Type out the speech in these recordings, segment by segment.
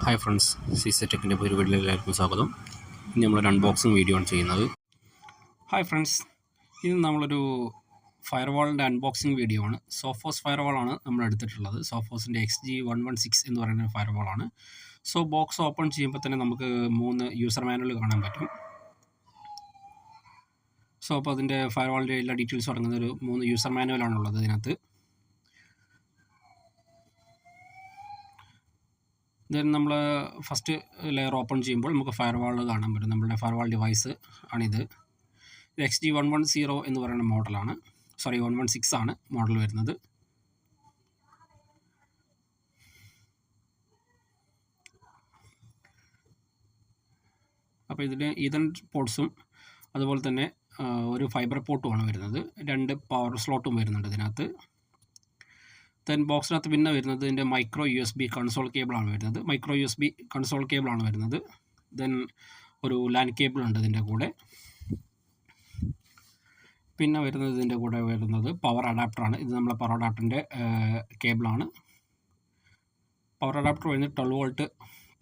Hi friends, C ടെക്കിൻ്റെ ഒരു വീഡിയോയിലേക്ക് എല്ലാവർക്കും സ്വാഗതം. ഇനി നമ്മളൊരു അൺബോക്സിങ് വീഡിയോ ആണ് ചെയ്യുന്നത്. ഹായ് ഫ്രണ്ട്സ്, ഇത് നമ്മളൊരു ഫയർവാളിൻ്റെ അൺബോക്സിങ് വീഡിയോ ആണ്. സോഫോസ് ഫയർവാളാണ് നമ്മൾ എടുത്തിട്ടുള്ളത്. സോഫോസിൻ്റെ XG116 എന്ന് പറയുന്ന ഫയർവാളാണ്. സോ ബോക്സ് ഓപ്പൺ ചെയ്യുമ്പോൾ തന്നെ നമുക്ക് 3 യൂസർ മാനുവൽ കാണാൻ പറ്റും. സോ അപ്പോൾ അതിൻ്റെ ഫയർവാളിൻ്റെ എല്ലാ ഡീറ്റെയിൽസും അടങ്ങുന്ന ഒരു 3 യൂസർ മാനുവലാണുള്ളത് ഇതിനകത്ത്. ദെൻ നമ്മൾ ഫസ്റ്റ് ലെയർ ഓപ്പൺ ചെയ്യുമ്പോൾ നമുക്ക് ഫയർവാൾ കാണാൻ പറ്റും. നമ്മളുടെ ഫയർവാൾ ഡിവൈസ് ആണിത്. ഇത് XG110 എന്ന് പറയുന്ന മോഡലാണ്. 116 ആണ് മോഡൽ വരുന്നത്. അപ്പോൾ ഇതിൽ ഈതൻ പോർട്സും അതുപോലെ തന്നെ ഒരു ഫൈബർ പോർട്ടുമാണ് വരുന്നത്. 2 പവർ സ്ലോട്ടും വരുന്നുണ്ട് ഇതിനകത്ത്. ദെൻ ബോക്സിനകത്ത് പിന്നെ വരുന്നത് ഇതിൻ്റെ മൈക്രോ USB കൺസോൾ കേബിളാണ് വരുന്നത്. മൈക്രോ USB കൺസോൾ കേബിളാണ് വരുന്നത്. ദെൻ ഒരു ലാൻ കേബിൾ ഉണ്ട് ഇതിൻ്റെ കൂടെ. പിന്നെ വരുന്നത് ഇതിൻ്റെ കൂടെ വരുന്നത് പവർ അഡാപ്റ്ററാണ്. ഇത് നമ്മളെ പവർ അഡാപ്റ്ററിൻ്റെ കേബിളാണ്. പവർ അഡാപ്റ്റർ വരുന്നത് 12 വോൾട്ട്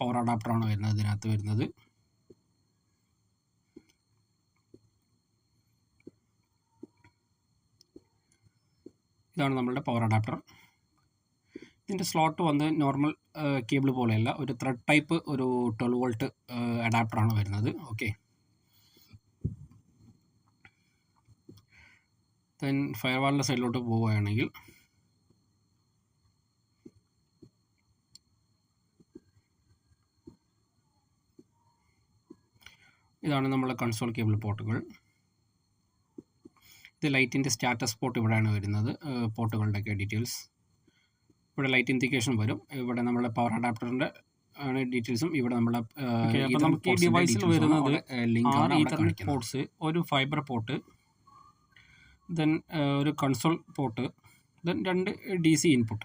പവർ അഡാപ്റ്ററാണ് വരുന്നത് ഇതിനകത്ത് വരുന്നത്. ഇതാണ് നമ്മളുടെ പവർ അഡാപ്റ്റർ. ഇതിൻ്റെ സ്ലോട്ട് വന്ന് നോർമൽ കേബിൾ പോലെയല്ല, ഒരു ത്രെഡ് ടൈപ്പ് ഒരു 12 വോൾട്ട് അഡാപ്റ്ററാണ് വരുന്നത്. ഓക്കെ, ദെൻ ഫയർവാളിൻ്റെ സൈഡിലോട്ട് പോവുകയാണെങ്കിൽ ഇതാണ് നമ്മളെ കൺസോൾ കേബിൾ പോർട്ടുകൾ. ഇത് ലൈറ്റിൻ്റെ സ്റ്റാറ്റസ് പോർട്ട് ഇവിടെയാണ് വരുന്നത്. പോർട്ടുകളുടെയൊക്കെ ഡീറ്റെയിൽസ് ഇവിടെ ലൈറ്റ് ഇൻഡിക്കേഷൻ വരും. ഇവിടെ നമ്മുടെ പവർ അഡാപ്റ്ററിൻ്റെ ഡീറ്റെയിൽസും ഇവിടെ നമ്മുടെ നമുക്ക് ഈ ഡിവൈസിൽ വരുന്നത് ലിങ്ക് പോർട്സ്, ഒരു ഫൈബർ പോർട്ട്, ദെൻ ഒരു console port, then 2 DC input.